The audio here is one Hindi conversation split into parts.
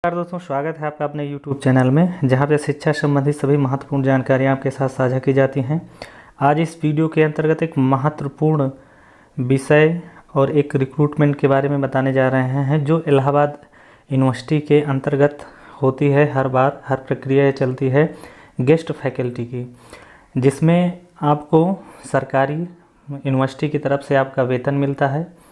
नमस्कार दोस्तों, स्वागत है आपका अपने YouTube चैनल में, जहां पे शिक्षा संबंधित सभी महत्वपूर्ण जानकारियां आपके साथ साझा की जाती हैं। आज इस वीडियो के अंतर्गत एक महत्वपूर्ण विषय और एक रिक्रूटमेंट के बारे में बताने जा रहे हैं, जो इलाहाबाद यूनिवर्सिटी के अंतर्गत होती है। हर बार हर प्रक्रिया चलती है गेस्ट फैकल्टी की, जिसमें आपको सरकारी यूनिवर्सिटी की तरफ से आपका वेतन मिलता है।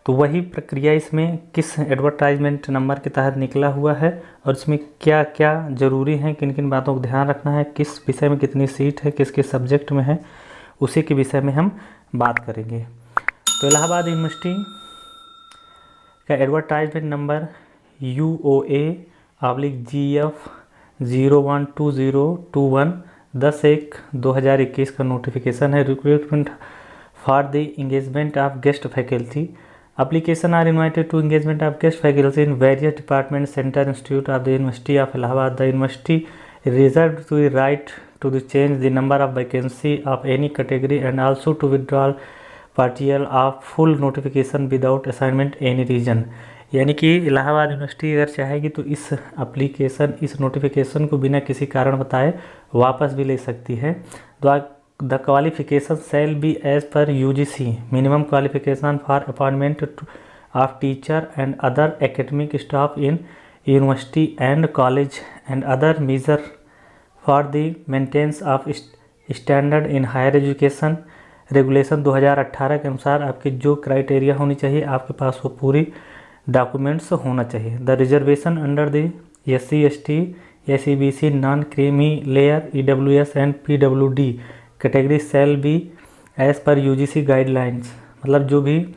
तो वही प्रक्रिया इसमें किस एडवर्टाइजमेंट नंबर के तहत निकला हुआ है और इसमें क्या क्या ज़रूरी है, किन किन बातों का ध्यान रखना है, किस विषय में कितनी सीट है, किस किस सब्जेक्ट में है, उसी के विषय में हम बात करेंगे। तो इलाहाबाद यूनिवर्सिटी का एडवर्टाइजमेंट नंबर UOA/GF 012021 10/1/2021 का नोटिफिकेशन है। Recruitment for the engagement of guest faculty. Application are invited to engagement of guest faculty in various departments, center, institute of the University of Allahabad. The university reserved to the right to change the number of vacancy of any category and also to withdraw partial of full notification without assignment any reason. यानी कि इलाहाबाद यूनिवर्सिटी अगर चाहेगी तो इस इस नोटिफिकेशन को बिना किसी कारण बताए वापस भी ले सकती है। The qualification shall be as per UGC. Minimum qualification for appointment of teacher and other academic staff in university and college and other measure for the maintenance of standard in higher education. Regulation 2018 के अनुसार आपके जो क्राइटेरिया होनी चाहिए, आपके पास वो पूरी डॉक्यूमेंट्स होना चाहिए। The reservation under the SC ST SEBC non creamy layer EWS and PWD category shall be as per UGC guidelines. मतलब जो भी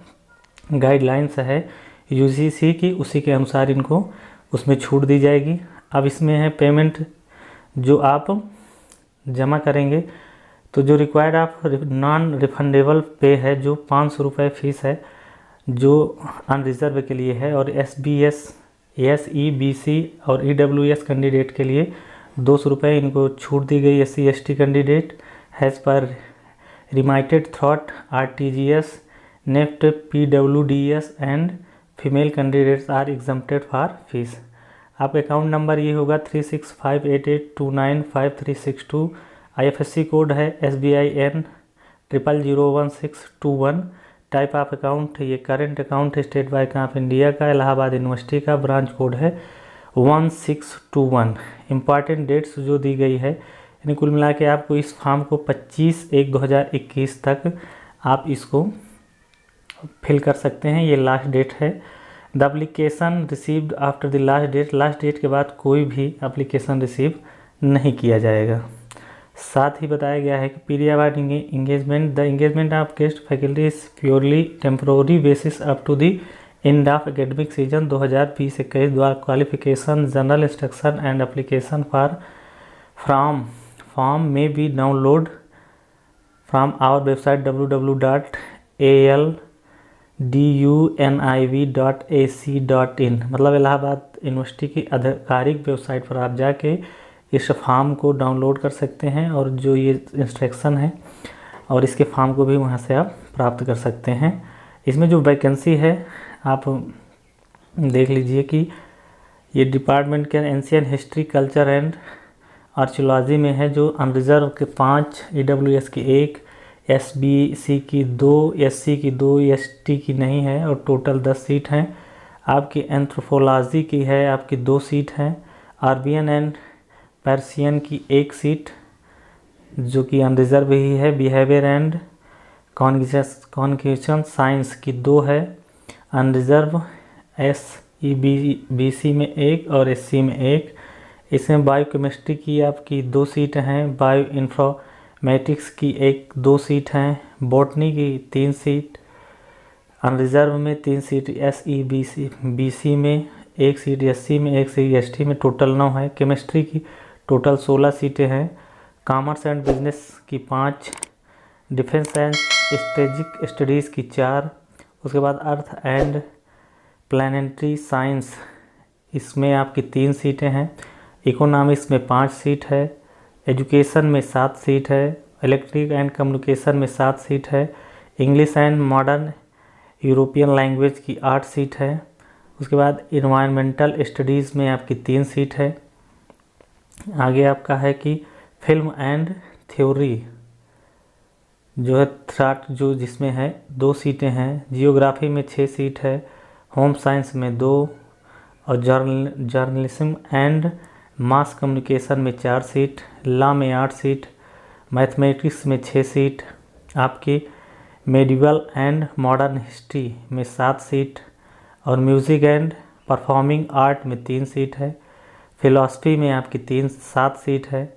गाइडलाइंस है UGC की, उसी के अनुसार इनको उसमें छूट दी जाएगी। अब इसमें है पेमेंट जो आप जमा करेंगे, तो जो रिक्वायर्ड ऑफ नॉन रिफंडेबल पे है, जो 500 रुपये फ़ीस है जो अनरिजर्व के लिए है, और SBS SEBC और EWS कैंडिडेट के लिए 200 रुपये इनको छूट दी गई। SC ST candidate has per remitted through RTGS NEFT PWDS and female candidates are exempted for fees. आपका अकाउंट नंबर ये होगा 365882953662। IFSC कोड है SBIN 00011621। टाइप ऑफ अकाउंट ये करेंट अकाउंट है स्टेट बैंक ऑफ इंडिया का, इलाहाबाद यूनिवर्सिटी का। ब्रांच कोड है 1621। इम्पॉर्टेंट डेट्स जो दी गई है, यानी कुल मिला के आपको इस फॉर्म को 25/1/2021 तक आप इसको फिल कर सकते हैं। ये लास्ट डेट है। The application received after the last date के बाद कोई भी एप्लीकेशन रिसीव नहीं किया जाएगा। साथ ही बताया गया है कि period of engagement, the engagement of guest faculty is purely temporary basis up to the end of academic season 2020-21 द्वारा qualification general instruction and application form may be download from our website www.alduniv.ac.in। मतलब इलाहाबाद यूनिवर्सिटी की आधिकारिक वेबसाइट पर आप जाके इस फॉर्म को डाउनलोड कर सकते हैं, और जो ये इंस्ट्रक्शन है और इसके फॉर्म को भी वहाँ से आप प्राप्त कर सकते हैं। इसमें जो वैकेंसी है आप देख लीजिए कि ये डिपार्टमेंट के ancient history culture and archaeology में है, जो अनरिजर्व के 5, EWS की 1, SBC की 2, SC की 2, ST की नहीं है, और टोटल 10 सीट हैं। आपकी एंथ्रोपोलॉजी की है आपकी 2 सीट हैं। अरबियन एंड पर्शियन की 1 सीट जो कि अनरिजर्व ही है। बिहेवियर एंड कॉन्क्यूशन साइंस की 2 है अनरिजर्व। SEBC में 1 और SC में 1। इसमें बायोकेमिस्ट्री की आपकी 2 सीट हैं। बायो इन्फॉर्मेटिक्स की 1-2 सीट हैं। बॉटनी की 3 सीट अनरिजर्व में, 3 सीट SEBC में, 1 सीट SC में, 1 सीट ST में, टोटल 9 है। केमिस्ट्री की टोटल 16 सीटें हैं। कॉमर्स एंड बिजनेस की 5, डिफेंस एंड स्ट्रेटेजिक स्टडीज़ की 4। उसके बाद अर्थ एंड प्लानिटरी साइंस, इसमें आपकी 3 सीटें हैं। इकोनॉमिक्स में 5 सीट है। एजुकेशन में 7 सीट है। इलेक्ट्रिक एंड कम्युनिकेशन में 7 सीट है। English and modern European language की 8 सीट है। उसके बाद इन्वायरमेंटल स्टडीज़ में आपकी 3 सीट है। आगे आपका है कि फिल्म एंड थ्योरी जो है थ्राट जो जिसमें है 2 सीटें हैं। जियोग्राफी में 6 सीट है। होम साइंस में 2 और जर्नलिज्म एंड मास कम्युनिकेशन में 4 सीट। लॉ में 8 सीट। मैथमेटिक्स में 6 सीट। आपकी मेडिवल एंड मॉडर्न हिस्ट्री में 7 सीट और म्यूज़िक एंड परफॉर्मिंग आर्ट में 3 सीट है। फिलॉसफी में आपकी 7 सीट है।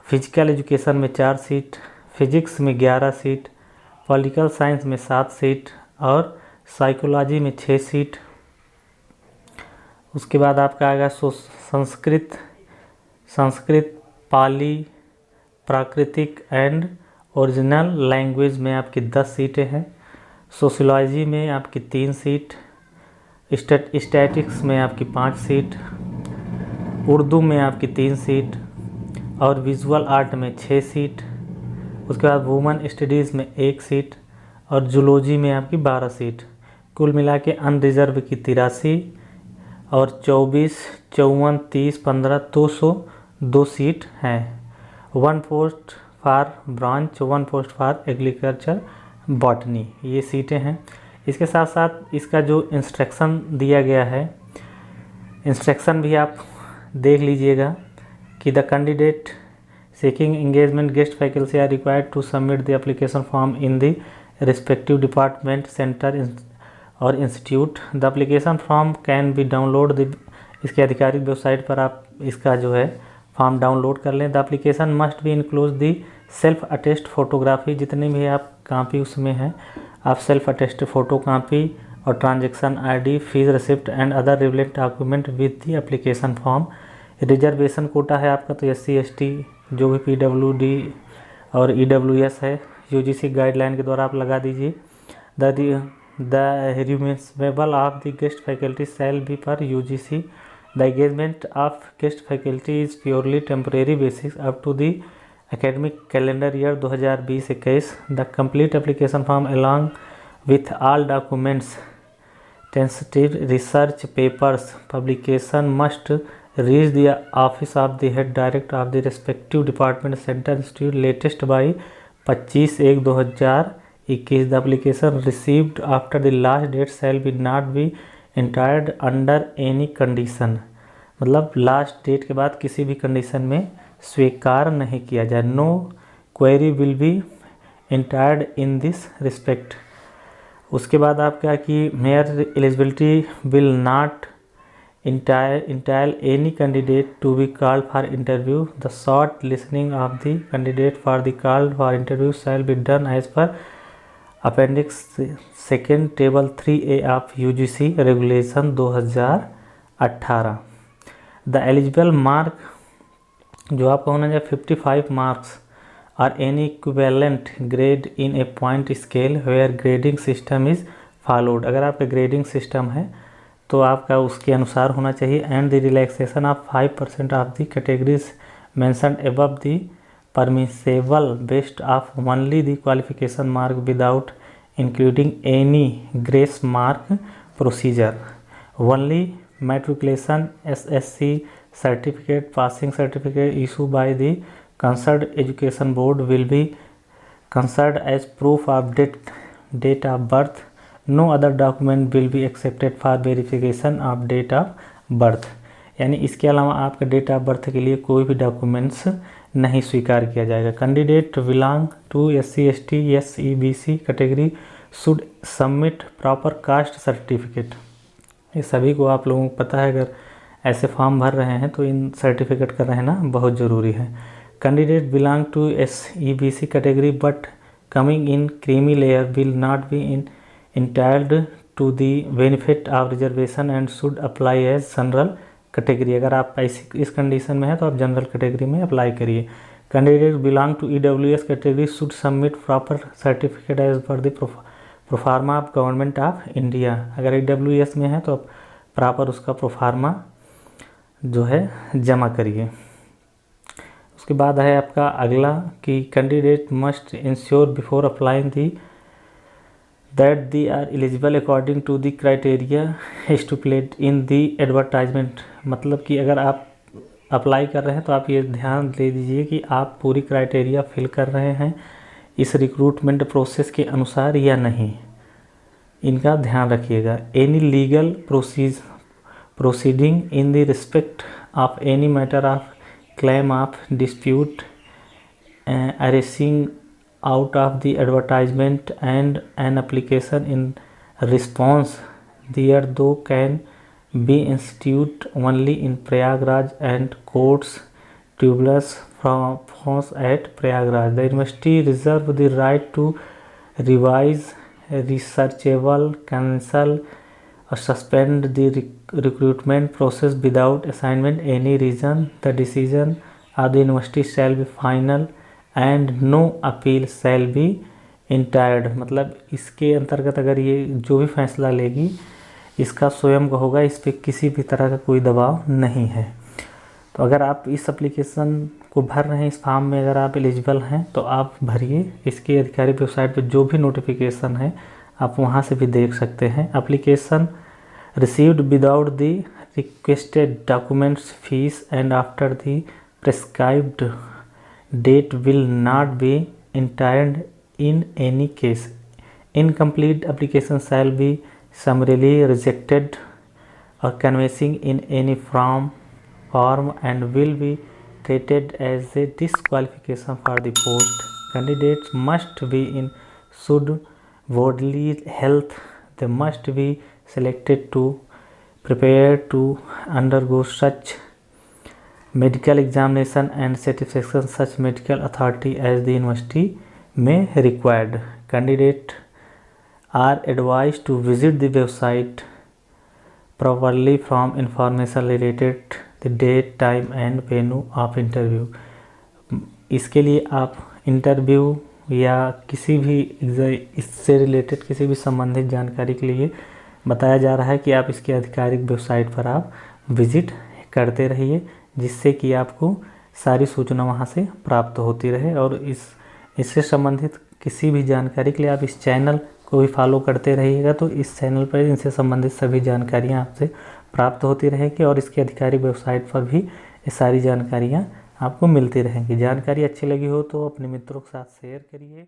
फिजिकल एजुकेशन में 4 सीट। फिजिक्स में 11 सीट। पॉलिटिकल साइंस में 7 सीट और साइकोलॉजी में 6 सीट। उसके बाद आपका आएगा संस्कृत पाली प्राकृतिक एंड ओरिजिनल लैंग्वेज में आपकी 10 सीटें हैं। सोशियोलॉजी में आपकी 3 सीट। स्टैटिक्स में आपकी 5 सीट। उर्दू में आपकी 3 सीट और विजुअल आर्ट में 6 सीट। उसके बाद वुमेन स्टडीज़ में 1 सीट और जूलॉजी में आपकी 12 सीट। कुल मिला के अनरिजर्व की 83 और 24, 54, 30, 15, 202 सीट हैं। 1 post for branch, 1 post for agriculture botany, ये सीटें हैं। इसके साथ साथ इसका जो इंस्ट्रक्शन दिया गया है, इंस्ट्रक्शन भी आप देख लीजिएगा कि the candidate seeking engagement guest faculty are required to submit the application form in the respective department, center or institute. The application form can be downloaded इसके आधिकारिक वेबसाइट पर आप इसका जो है फॉर्म डाउनलोड कर लें। The application must be include the self attest photography, जितने भी आप कापी उसमें है आप सेल्फ अटेस्ट फ़ोटो कापी और transaction ID, fees receipt and other related document with the application form. Reservation quota है आपका तो SC ST जो भी PWD और EWS है UGC गाइडलाइन के द्वारा आप लगा दीजिए। The remunerable of the guest faculty shall be per UGC। The engagement of guest faculty is purely temporary basis up to the academic calendar year 2020-21. The complete application form along with all documents, tentative research papers, publication must reach the office of the head director of the respective department, center, institute latest by 25/1/2021. The application received after the last date shall be not be entered under any condition. मतलब लास्ट डेट के बाद किसी भी कंडीशन में स्वीकार नहीं किया जाए। No query will be entertained in this respect. उसके बाद आपका कि mere eligibility will not entitle any candidate to be called for interview. The shortlisting of the candidate for the called for interview shall be done as per appendix 2 table 3A of UGC regulation 2018। The eligible mark जो आपका होना चाहिए 55 मार्क्स और any equivalent grade in a point scale where grading system is followed. अगर आपका ग्रेडिंग सिस्टम है तो आपका उसके अनुसार होना चाहिए। And the relaxation of 5% of the categories mentioned above the permissible best of only the qualification mark without including any grace mark procedure. Only matriculation SSC certificate, passing certificate issued by the concerned education board will be considered as proof of date of birth. No other document will be accepted for verification of date of birth. यानी इसके अलावा आपका डेट ऑफ बर्थ के लिए कोई भी डॉक्यूमेंट्स नहीं स्वीकार किया जाएगा। Candidate belong to SC ST SC BC category should submit proper caste certificate. ये सभी को आप लोगों को पता है, अगर ऐसे फॉर्म भर रहे हैं तो इन सर्टिफिकेट का रहना बहुत ज़रूरी है। Candidate belong to SE BC category but coming in creamy layer will not be entitled to the benefit of reservation and should apply as general category. अगर आप इस कंडीशन में है तो आप जनरल कैटेगरी में अप्लाई करिए। Candidate belong to EWS category should submit proper certificate as per the proforma of government of India. अगर EWS में है तो आप प्रॉपर उसका प्रोफार्मा जो है जमा करिए। उसके बाद है आपका अगला कि candidate must ensure before applying the that they are eligible according to the criteria stipulated in the advertisement. मतलब कि अगर आप अप्लाई कर रहे हैं तो आप ये ध्यान दे दीजिए कि आप पूरी क्राइटेरिया फिल कर रहे हैं इस रिक्रूटमेंट प्रोसेस के अनुसार या नहीं, इनका ध्यान रखिएगा। Any legal proceeding in the respect of any matter of claim of dispute arising out of the advertisement and an application in response thereto can be instituted only in Prayagraj and courts tribunals from at Prayagraj. The university reserve the right to revise, researchable, cancel or suspend the recruitment process without assignment any reason. The decision of the university shall be final and no appeal shall be entered। मतलब इसके अंतर्गत अगर ये जो भी फैसला लेगी इसका स्वयं का होगा, इस पर किसी भी तरह का कोई दबाव नहीं है। तो अगर आप इस एप्लीकेशन को भर रहे हैं, इस फॉर्म में अगर आप एलिजिबल हैं तो आप भरिए। इसकी आधिकारिक वेबसाइट पर जो भी नोटिफिकेशन है आप वहां से भी देख सकते हैं। Application received without the requested documents fees and after the prescribed date will not be entertained in any case. Incomplete application shall be summarily rejected और canvassing in any form and will be treated as a disqualification for the post. Candidates must be in good bodily health. They must be selected to prepare to undergo such medical examination and satisfaction such medical authority as the university may require. Candidates are advised to visit the website properly from information related the date, time and venue of interview। इसके लिए आप इंटरव्यू या किसी भी इससे रिलेटेड किसी भी संबंधित जानकारी के लिए बताया जा रहा है कि आप इसकी आधिकारिक वेबसाइट पर आप विजिट करते रहिए, जिससे कि आपको सारी सूचना वहां से प्राप्त होती रहे। और इससे संबंधित किसी भी जानकारी के लिए आप इस चैनल को भी फॉलो करते रहिएगा, तो इस चैनल पर इनसे संबंधित सभी जानकारियां आपसे प्राप्त होती रहेगी और इसकी आधिकारिक वेबसाइट पर भी ये सारी जानकारियां आपको मिलती रहेंगी। जानकारी अच्छी लगी हो तो अपने मित्रों के साथ शेयर करिए।